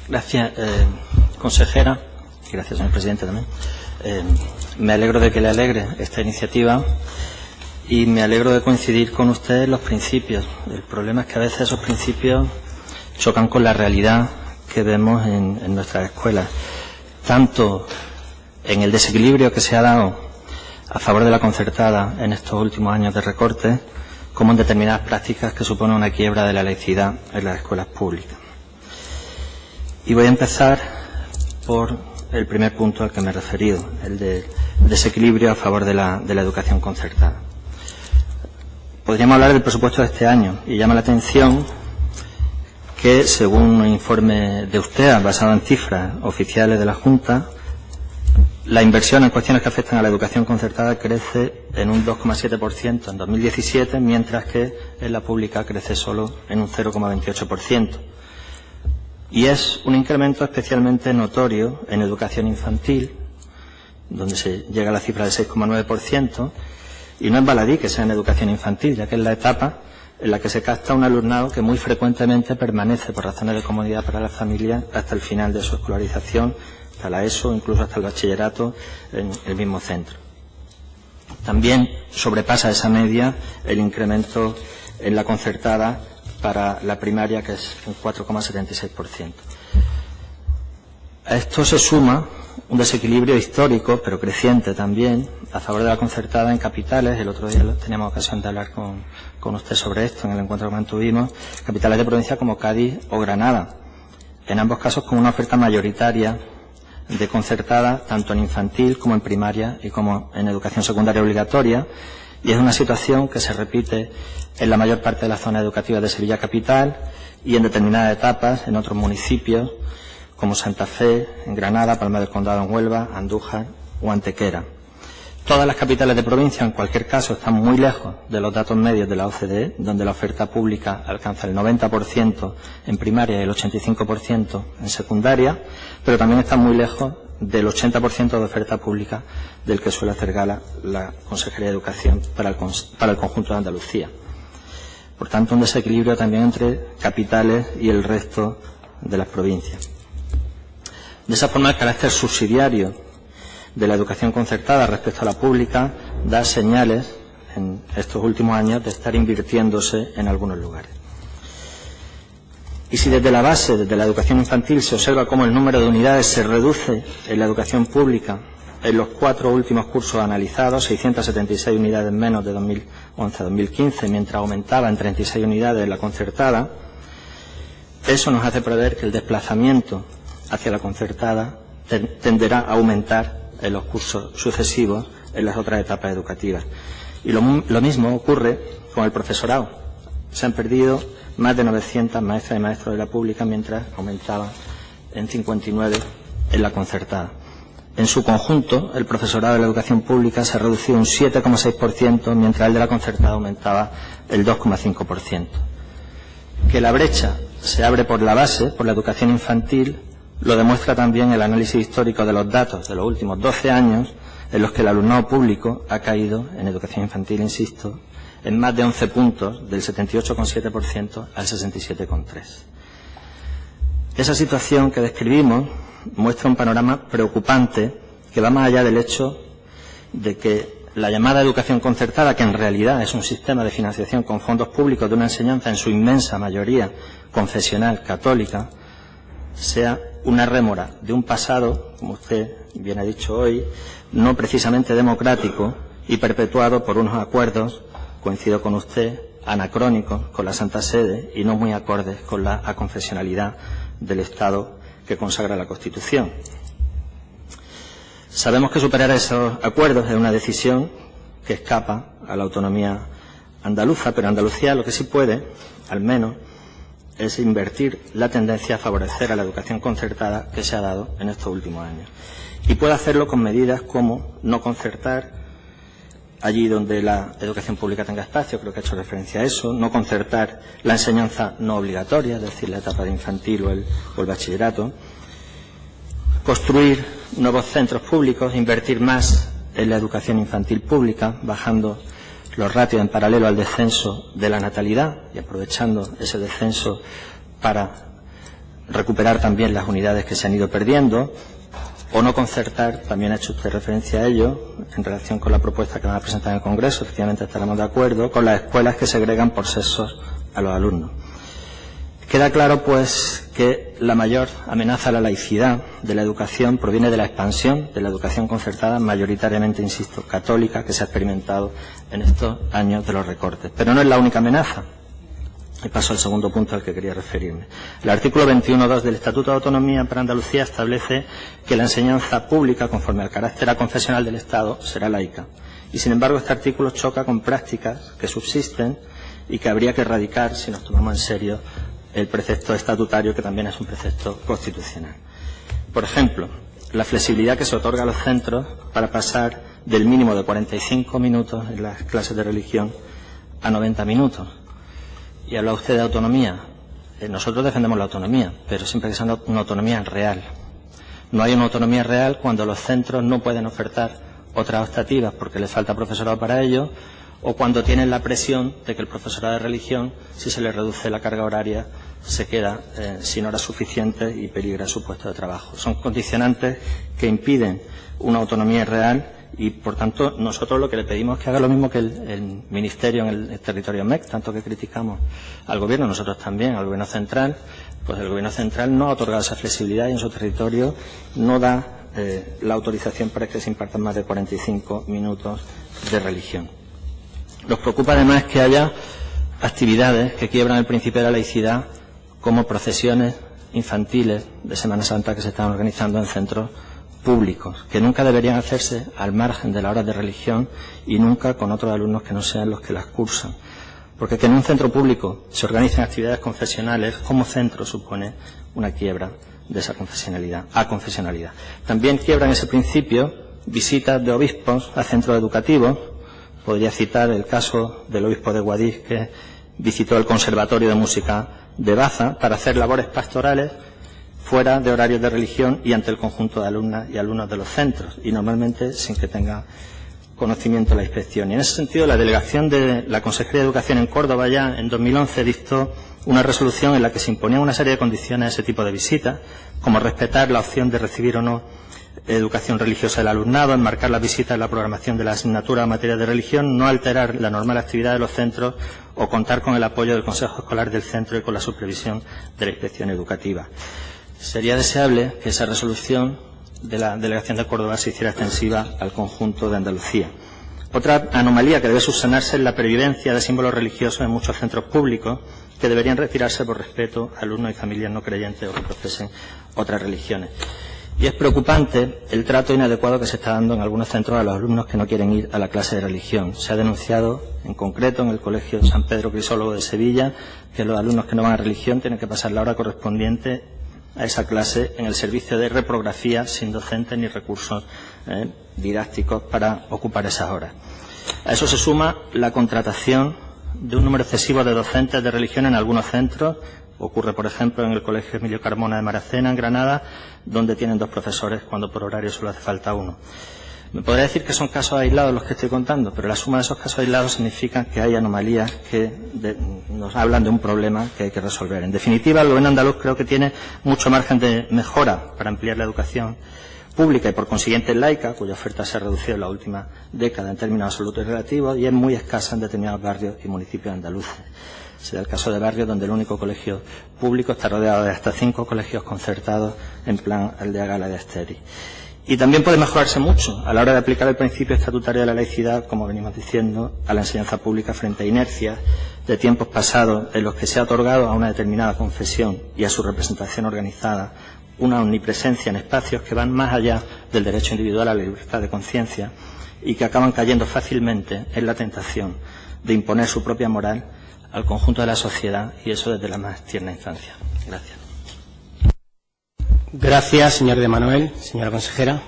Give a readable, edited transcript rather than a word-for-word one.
Gracias, consejera, y gracias, señor presidente, también. Me alegro de que le alegre esta iniciativa y me alegro de coincidir con usted en los principios. El problema es que a veces esos principios chocan con la realidad que vemos en nuestras escuelas, tanto en el desequilibrio que se ha dado a favor de la concertada en estos últimos años de recortes, como en determinadas prácticas que suponen una quiebra de la laicidad en las escuelas públicas. Y voy a empezar por el primer punto al que me he referido, el de desequilibrio a favor de la educación concertada. Podríamos hablar del presupuesto de este año y llama la atención que, según un informe de USTEA basado en cifras oficiales de la Junta, la inversión en cuestiones que afectan a la educación concertada crece en un 2,7% en 2017, mientras que en la pública crece solo en un 0,28%. Y es un incremento especialmente notorio en educación infantil, donde se llega a la cifra del 6,9%, y no es baladí que sea en educación infantil, ya que es la etapa en la que se capta un alumnado que muy frecuentemente permanece por razones de comodidad para la familia hasta el final de su escolarización, hasta la ESO, incluso hasta el bachillerato en el mismo centro. También sobrepasa esa media el incremento en la concertada para la primaria, que es un 4,76%. A esto se suma un desequilibrio histórico, pero creciente también, a favor de la concertada en capitales. El otro día teníamos ocasión de hablar con usted sobre esto en el encuentro que mantuvimos, capitales de provincia como Cádiz o Granada, en ambos casos con una oferta mayoritaria de concertada, tanto en infantil como en primaria y como en educación secundaria obligatoria, y es una situación que se repite en la mayor parte de las zonas educativas de Sevilla capital y en determinadas etapas en otros municipios como Santa Fe, en Granada, Palma del Condado en Huelva, Andújar o Antequera. Todas las capitales de provincia, en cualquier caso, están muy lejos de los datos medios de la OCDE, donde la oferta pública alcanza el 90% en primaria y el 85% en secundaria, pero también están muy lejos del 80% de oferta pública del que suele hacer gala la Consejería de Educación para el conjunto de Andalucía. Por tanto, un desequilibrio también entre capitales y el resto de las provincias. De esa forma, el carácter subsidiario de la educación concertada respecto a la pública da señales en estos últimos años de estar invirtiéndose en algunos lugares. Y si desde la base, desde la educación infantil, se observa cómo el número de unidades se reduce en la educación pública en los 4 últimos cursos analizados, 676 unidades menos de 2011 a 2015, mientras aumentaba en 36 unidades en la concertada, eso nos hace prever que el desplazamiento hacia la concertada tenderá a aumentar en los cursos sucesivos en las otras etapas educativas. Y lo mismo ocurre con el profesorado. Se han perdido más de 900 maestras y maestros de la pública, mientras aumentaba en 59 en la concertada. En su conjunto, el profesorado de la educación pública se ha reducido un 7,6%, mientras el de la concertada aumentaba el 2,5%. Que la brecha se abre por la base, por la educación infantil, lo demuestra también el análisis histórico de los datos de los últimos 12 años, en los que el alumnado público ha caído en educación infantil, insisto, en más de 11 puntos, del 78,7% al 67,3%. Esa situación que describimos muestra un panorama preocupante que va más allá del hecho de que la llamada educación concertada, que en realidad es un sistema de financiación con fondos públicos de una enseñanza en su inmensa mayoría confesional católica, sea una rémora de un pasado, como usted bien ha dicho hoy, no precisamente democrático y perpetuado por unos acuerdos, coincido con usted, anacrónicos con la Santa Sede y no muy acordes con la aconfesionalidad del Estado que consagra la Constitución. Sabemos que superar esos acuerdos es una decisión que escapa a la autonomía andaluza, pero Andalucía lo que sí puede, al menos, es invertir la tendencia a favorecer a la educación concertada que se ha dado en estos últimos años. Y puede hacerlo con medidas como no concertar allí donde la educación pública tenga espacio, creo que ha hecho referencia a eso, no concertar la enseñanza no obligatoria, es decir, la etapa de infantil o el bachillerato, construir nuevos centros públicos, invertir más en la educación infantil pública, bajando los ratios en paralelo al descenso de la natalidad y aprovechando ese descenso para recuperar también las unidades que se han ido perdiendo, o no concertar, también ha hecho usted referencia a ello, en relación con la propuesta que van a presentar en el Congreso, efectivamente estaremos de acuerdo, con las escuelas que segregan por sexos a los alumnos. Queda claro, pues, que la mayor amenaza a la laicidad de la educación proviene de la expansión de la educación concertada, mayoritariamente, insisto, católica, que se ha experimentado en estos años de los recortes. Pero no es la única amenaza. Y paso al segundo punto al que quería referirme. El artículo 21.2 del Estatuto de Autonomía para Andalucía establece que la enseñanza pública, conforme al carácter aconfesional del Estado, será laica. Y, sin embargo, este artículo choca con prácticas que subsisten y que habría que erradicar si nos tomamos en serio el precepto estatutario, que también es un precepto constitucional. Por ejemplo, la flexibilidad que se otorga a los centros para pasar del mínimo de 45 minutos en las clases de religión a 90 minutos. Y habla usted de autonomía. Nosotros defendemos la autonomía, pero siempre que sea una autonomía real. No hay una autonomía real cuando los centros no pueden ofertar otras optativas porque les falta profesorado para ello, o cuando tienen la presión de que el profesorado de religión, si se les reduce la carga horaria, se queda sin horas suficientes y peligra su puesto de trabajo. Son condicionantes que impiden una autonomía real y, por tanto, nosotros lo que le pedimos es que haga lo mismo que el Ministerio en el territorio MEC, tanto que criticamos al Gobierno, nosotros también, al Gobierno central. Pues el Gobierno central no ha otorgado esa flexibilidad y en su territorio no da la autorización para que se impartan más de 45 minutos de religión. Nos preocupa además que haya actividades que quiebran el principio de la laicidad, como procesiones infantiles de Semana Santa que se están organizando en centros públicos, que nunca deberían hacerse al margen de las horas de religión y nunca con otros alumnos que no sean los que las cursan. Porque que en un centro público se organicen actividades confesionales como centro supone una quiebra de esa aconfesionalidad. También quiebran ese principio visitas de obispos a centros educativos. Podría citar el caso del obispo de Guadix, que visitó el Conservatorio de Música de Baza para hacer labores pastorales fuera de horarios de religión y ante el conjunto de alumnas y alumnos de los centros, y normalmente sin que tenga conocimiento de la inspección. Y en ese sentido, la delegación de la Consejería de Educación en Córdoba ya en 2011 dictó una resolución en la que se imponía una serie de condiciones a ese tipo de visitas, como respetar la opción de recibir o no educación religiosa del alumnado, enmarcar las visitas en la programación de la asignatura en materia de religión, no alterar la normal actividad de los centros o contar con el apoyo del Consejo Escolar del centro y con la supervisión de la inspección educativa. Sería deseable que esa resolución de la Delegación de Córdoba se hiciera extensiva al conjunto de Andalucía. Otra anomalía que debe subsanarse es la pervivencia de símbolos religiosos en muchos centros públicos que deberían retirarse por respeto a alumnos y familias no creyentes o que profesen otras religiones. Y es preocupante el trato inadecuado que se está dando en algunos centros a los alumnos que no quieren ir a la clase de religión. Se ha denunciado, en concreto, en el Colegio San Pedro Crisólogo de Sevilla, que los alumnos que no van a religión tienen que pasar la hora correspondiente a esa clase en el servicio de reprografía sin docentes ni recursos didácticos para ocupar esas horas. A eso se suma la contratación de un número excesivo de docentes de religión en algunos centros. Ocurre, por ejemplo, en el Colegio Emilio Carmona de Maracena, en Granada, donde tienen 2 profesores cuando por horario solo hace falta 1. Me podría decir que son casos aislados los que estoy contando, pero la suma de esos casos aislados significa que hay anomalías que nos hablan de un problema que hay que resolver. En definitiva, el Gobierno andaluz creo que tiene mucho margen de mejora para ampliar la educación pública y, por consiguiente, laica, cuya oferta se ha reducido en la última década en términos absolutos y relativos, y es muy escasa en determinados barrios y municipios andaluces. Se da el caso de barrios donde el único colegio público está rodeado de hasta 5 colegios concertados en plan Aldea Gala de Asteri. Y también puede mejorarse mucho a la hora de aplicar el principio estatutario de la laicidad, como venimos diciendo, a la enseñanza pública frente a inercias de tiempos pasados en los que se ha otorgado a una determinada confesión y a su representación organizada una omnipresencia en espacios que van más allá del derecho individual a la libertad de conciencia y que acaban cayendo fácilmente en la tentación de imponer su propia moral al conjunto de la sociedad, y eso desde la más tierna infancia. Gracias. Gracias, señor de Manuel. Señora consejera.